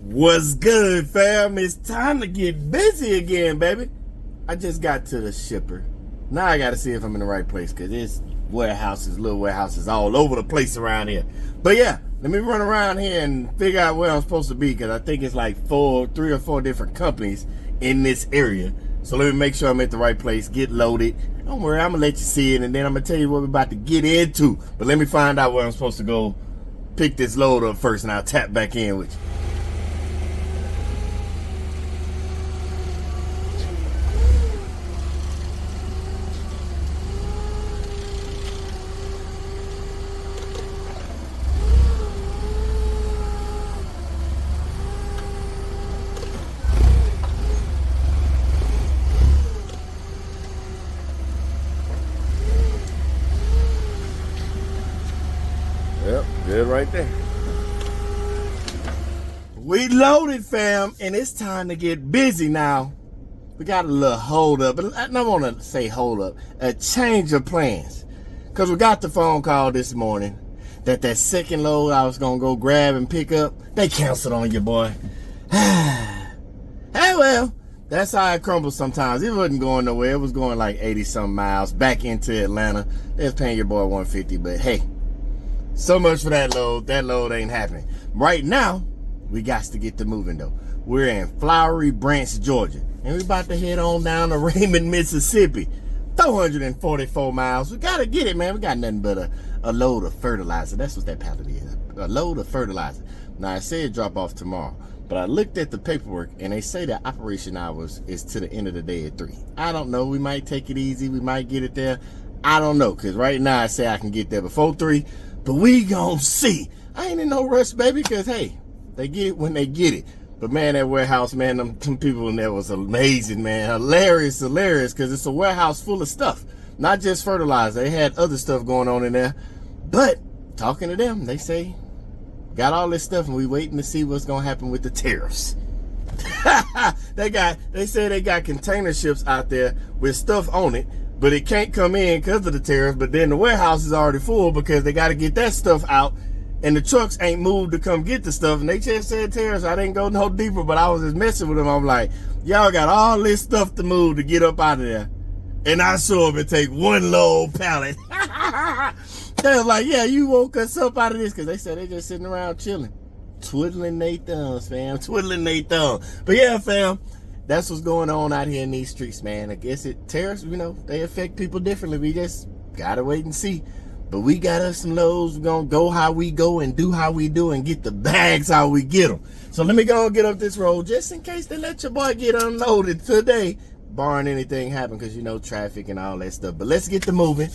What's good, fam? It's time to get busy again, baby. I just got to the shipper. Now I gotta see if I'm in the right place, because there's little warehouses all over the place around here. But yeah, let me run around here and figure out where I'm supposed to be, because I think it's like 3 or 4 different companies in this area. So let me make sure I'm at the right place, get loaded. Don't worry, I'm gonna let you see it, and then I'm gonna tell you what we're about to get into. But let me find out where I'm supposed to go pick this load up first, and I'll tap back in with you. Yep, good right there. We loaded, fam, and it's time to get busy now. We got a little hold up, but I don't want to say hold up, a change of plans. Because we got the phone call this morning that second load I was going to go grab and pick up, they canceled on you, boy. Hey, well, that's how it crumbles sometimes. It wasn't going nowhere. It was going like 80-something miles back into Atlanta. They was paying your boy $150, but hey. So much for that load. That load ain't happening. Right now, we got to get to moving though. We're in Flowery Branch, Georgia. And we're about to head on down to Raymond, Mississippi. 444 miles. We got to get it, man. We got nothing but a load of fertilizer. That's what that pallet is. A load of fertilizer. Now, I said drop off tomorrow. But I looked at the paperwork, and they say that operation hours is to the end of the day at 3. I don't know. We might take it easy. We might get it there. I don't know. Because right now, I say I can get there before 3. But we gon' see. I ain't in no rush, baby, because, hey, they get it when they get it. But, man, that warehouse, man, them people in there was amazing, man. Hilarious, because it's a warehouse full of stuff. Not just fertilizer. They had other stuff going on in there. But talking to them, they say, got all this stuff, and we waiting to see what's going to happen with the tariffs. They say they got container ships out there with stuff on it. But it can't come in because of the tariffs. But then the warehouse is already full because they got to get that stuff out. And the trucks ain't moved to come get the stuff. And they just said tariffs. I didn't go no deeper, but I was just messing with them. I'm like, y'all got all this stuff to move to get up out of there. And I show up and take one load pallet. They was like, yeah, you woke us up out of this. Because they said they just sitting around chilling. Twiddling their thumbs, fam. Twiddling their thumbs. But yeah, fam. That's what's going on out here in these streets, man. I guess tariffs, they affect people differently. We just gotta wait and see. But we got us some loads. We're gonna go how we go and do how we do and get the bags how we get them. So let me go and get up this road just in case they let your boy get unloaded today, barring anything happen, because traffic and all that stuff. But let's get to moving.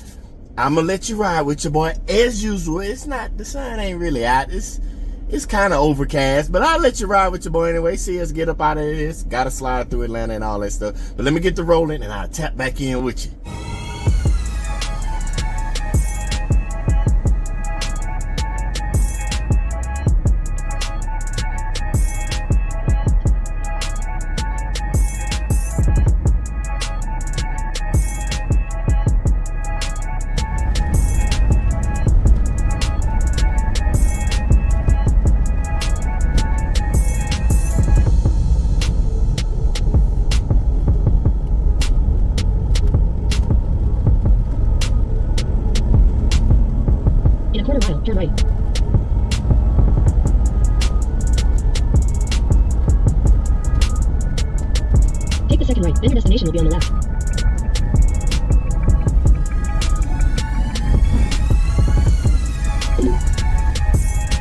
I'm gonna let you ride with your boy as usual. The sun ain't really out. It's kind of overcast, but I'll let you ride with your boy anyway. See us get up out of this. Got to slide through Atlanta and all that stuff. But let me get to rolling, and I'll tap back in with you. Turn right. Take the second right, then your destination will be on the left.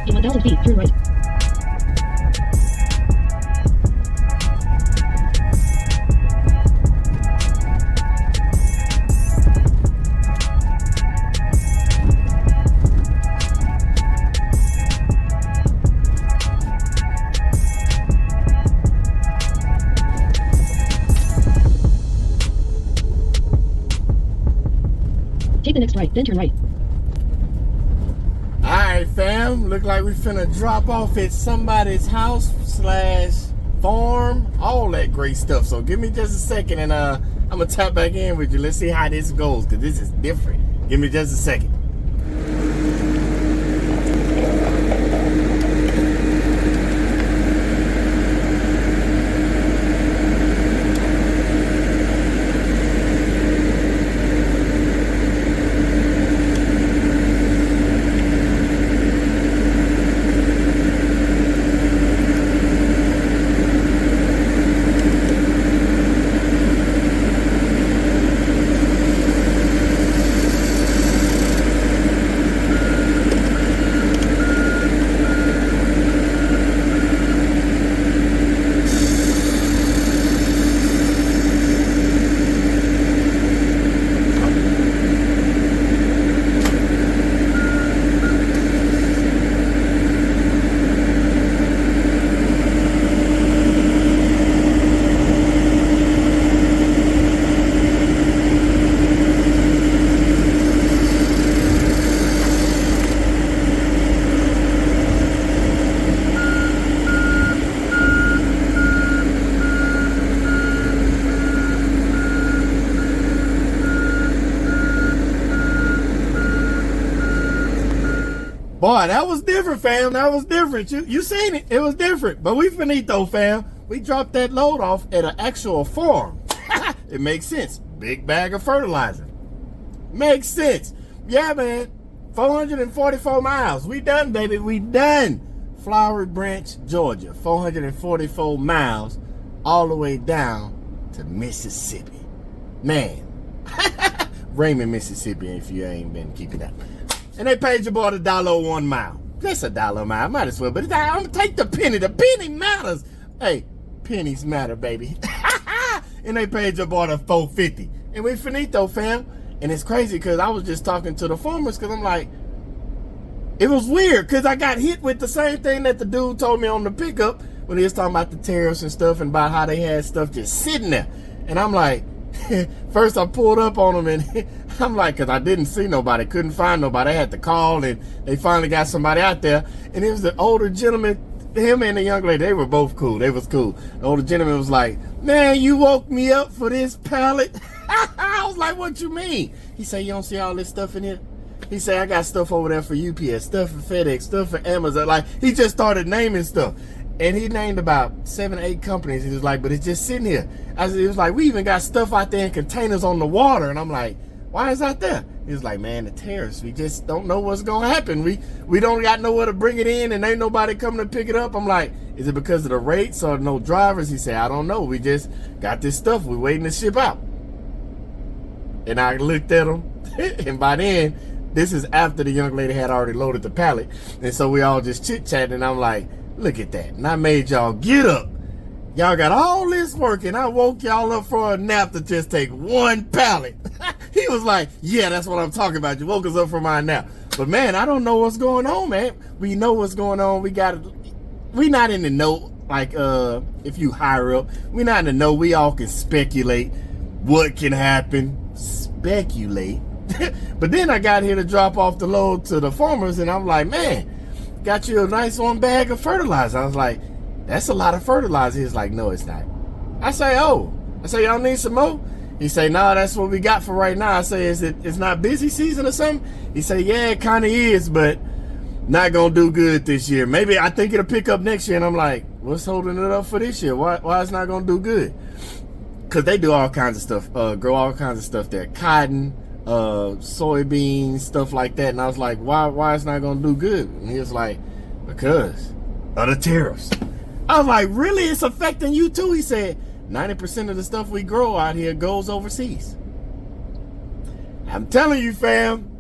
In 1,000 feet, turn right. Take the next right, then turn right. Alright, fam. Look like we finna drop off at somebody's house / farm. All that great stuff. So give me just a second and I'm gonna tap back in with you. Let's see how this goes, because this is different. Give me just a second. Boy, that was different, fam. That was different. You seen it. It was different. But we finito, fam. We dropped that load off at an actual farm. It makes sense. Big bag of fertilizer. Makes sense. Yeah, man. 444 miles. We done, baby. We done. Flowery Branch, Georgia. 444 miles all the way down to Mississippi. Man. Raymond, Mississippi, if you ain't been keeping up. And they paid your boy $1 mile. That's $1 a mile. Might as well. But I'm going to take the penny. The penny matters. Hey, pennies matter, baby. And they paid your boy $4.50. And we finito, fam. And it's crazy because I was just talking to the farmers because I'm like, it was weird because I got hit with the same thing that the dude told me on the pickup when he was talking about the tariffs and stuff and about how they had stuff just sitting there. And I'm like, first I pulled up on them and I'm like, because I didn't see nobody, couldn't find nobody. I had to call and they finally got somebody out there. And it was the older gentleman, him and the young lady, they were both cool. They was cool. The older gentleman was like, man, you woke me up for this pallet. I was like, what you mean? He said, you don't see all this stuff in here? He said, I got stuff over there for UPS, stuff for FedEx, stuff for Amazon. Like, he just started naming stuff. And he named about 7 or 8 companies. He was like, but it's just sitting here. He was like, we even got stuff out there in containers on the water. And I'm like, why is that there? He was like, man, the tariffs. We just don't know what's going to happen. We don't got nowhere to bring it in and ain't nobody coming to pick it up. I'm like, is it because of the rates or no drivers? He said, I don't know. We just got this stuff. We're waiting to ship out. And I looked at him. And by then, this is after the young lady had already loaded the pallet. And so we all just chit-chatting. And I'm like, look at that. And I made y'all get up. Y'all got all this work and I woke y'all up for a nap to just take one pallet. He was like, yeah, that's what I'm talking about. You woke us up from my nap. But man, I don't know what's going on, man. We know what's going on. We not in the know, like if you hire up. We not in the know. We all can speculate what can happen. Speculate. But then I got here to drop off the load to the farmers and I'm like, man, got you a nice 1 bag of fertilizer. I was like, that's a lot of fertilizer. He's like, no, it's not. I say, oh. I say, y'all need some more? He say, no, that's what we got for right now. I say, it's not busy season or something? He say, yeah, it kind of is, but not going to do good this year. Maybe I think it'll pick up next year. And I'm like, what's holding it up for this year? Why it's not going to do good? Because they do all kinds of stuff, grow all kinds of stuff there. Cotton, soybeans, stuff like that. And I was like, why it's not going to do good? And he was like, because of the tariffs. I was like, really? It's affecting you too? He said, 90% of the stuff we grow out here goes overseas. I'm telling you, fam,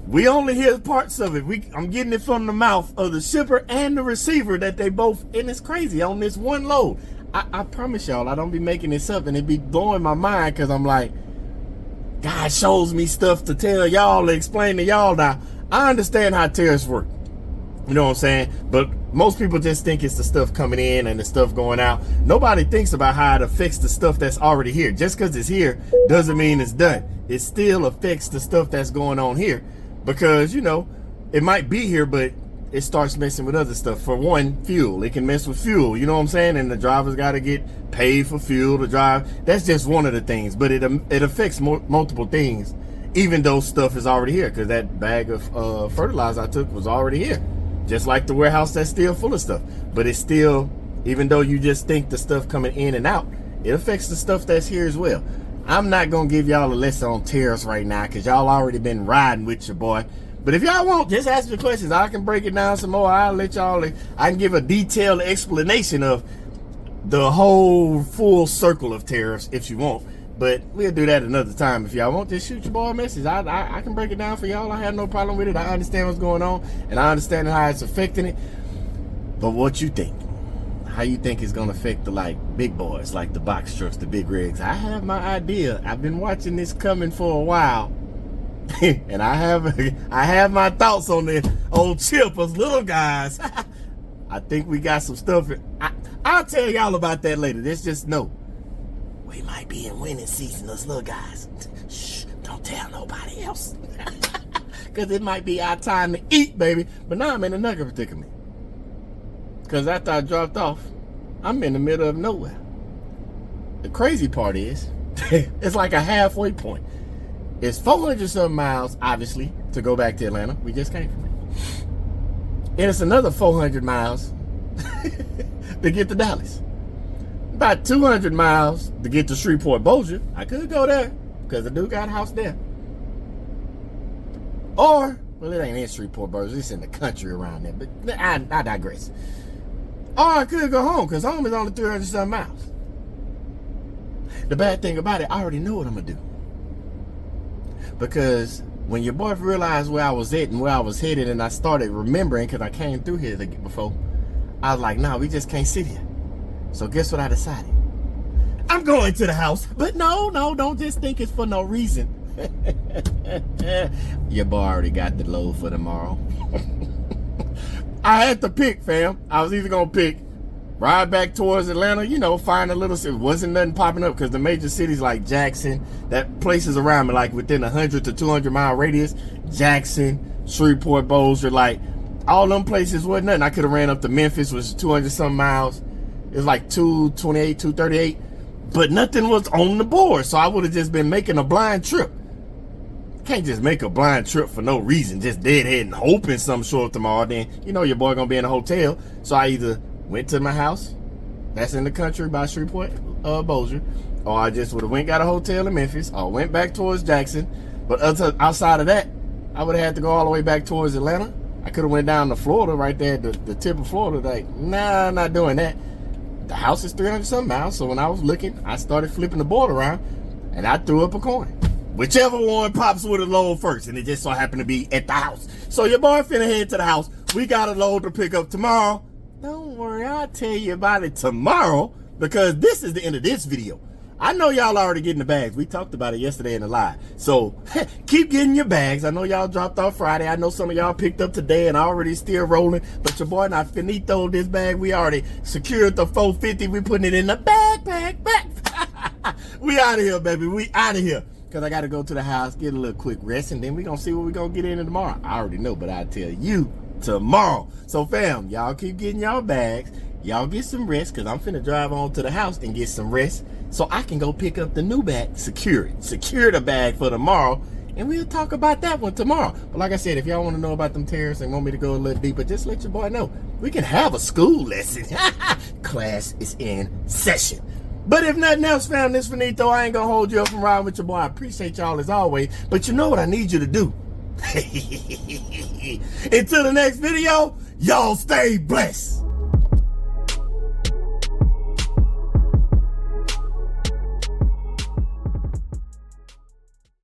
we only hear parts of it. I'm getting it from the mouth of the shipper and the receiver that they both, and it's crazy, on this one load. I promise y'all, I don't be making this up, and it be blowing my mind because I'm like, God shows me stuff to tell y'all, to explain to y'all. Now, I understand how tariffs work. You know what I'm saying? But most people just think it's the stuff coming in and the stuff going out. Nobody thinks about how it affects the stuff that's already here. Just because it's here doesn't mean it's done. It still affects the stuff that's going on here. Because, you know, it might be here, but it starts messing with other stuff. For one, fuel. It can mess with fuel. You know what I'm saying? And the driver's got to get paid for fuel to drive. That's just one of the things. But it affects multiple things, even though stuff is already here. Because that bag of fertilizer I took was already here. Just like the warehouse that's still full of stuff. But it's still, even though you just think the stuff coming in and out, it affects the stuff that's here as well. I'm not going to give y'all a lesson on tariffs right now because y'all already been riding with your boy. But if y'all want, just ask me questions. I can break it down some more. I'll let y'all, I can give a detailed explanation of the whole full circle of tariffs if you want. But we'll do that another time. If y'all want, just shoot your boy a message. I can break it down for y'all. I have no problem with it. I understand what's going on, and I understand how it's affecting it. But what you think? How you think it's going to affect the big boys, like the box trucks, the big rigs? I have my idea. I've been watching this coming for a while. And I have my thoughts on the old chip, us little guys. I think we got some stuff. I'll tell y'all about that later. Let's just know. We might be in winning season, us little guys. Shh, don't tell nobody else. Because it might be our time to eat, baby. But now I'm in another predicament. Because after I dropped off, I'm in the middle of nowhere. The crazy part is, it's like a halfway point. It's 400 some miles, obviously, to go back to Atlanta. We just came from it. And it's another 400 miles to get to Dallas. About 200 miles to get to Shreveport, Bossier. I could go there because the dude got a house there. Or, well, it ain't in Shreveport, Bossier. It's in the country around there. But I digress. Or I could go home because home is only 300-some miles. The bad thing about it, I already know what I'm going to do. Because when your boy realized where I was at and where I was headed, and I started remembering because I came through here before, I was like, nah, we just can't sit here. So guess what I decided? I'm going to the house. But no, don't just think it's for no reason. Your boy already got the load for tomorrow. I had to pick, fam. I was either going to pick ride back towards Atlanta, you know, find a little city. Wasn't nothing popping up because the major cities like Jackson, that places around me, like within 100 to 200 mile radius, Jackson, Shreveport, Bossier, like all them places wasn't nothing. I could have ran up to Memphis, which is 200-some miles. It was like 228, 238, but nothing was on the board. So I would have just been making a blind trip. Can't just make a blind trip for no reason, just deadhead and hoping something show up tomorrow. Then, you know, your boy gonna be in a hotel. So I either went to my house, that's in the country by Shreveport, Bossier, or I just would have went got a hotel in Memphis, or went back towards Jackson. But outside of that, I would have had to go all the way back towards Atlanta. I could have went down to Florida, right there at the tip of Florida. Like, nah, I'm not doing that. The house is 300-some miles, so when I was looking, I started flipping the board around, and I threw up a coin. Whichever one pops with a load first, and it just so happened to be at the house. So your boy finna head to the house. We got a load to pick up tomorrow. Don't worry, I'll tell you about it tomorrow, because this is the end of this video. I know y'all already getting the bags. We talked about it yesterday in the live. So keep getting your bags. I know y'all dropped off Friday. I know some of y'all picked up today and already still rolling. But your boy not finito this bag. We already secured the 450. We putting it in the backpack. We out of here, baby. We out of here. Because I got to go to the house, get a little quick rest, and then we going to see what we going to get into tomorrow. I already know, but I'll tell you tomorrow. So, fam, y'all keep getting y'all bags. Y'all get some rest, because I'm finna drive on to the house and get some rest so I can go pick up the new bag, secure it. Secure the bag for tomorrow, and we'll talk about that one tomorrow. But like I said, if y'all want to know about them tariffs and want me to go a little deeper, just let your boy know. We can have a school lesson. Class is in session. But if nothing else, fam, this finito, I ain't gonna hold you up from riding with your boy. I appreciate y'all as always. But you know what I need you to do? Until the next video, y'all stay blessed.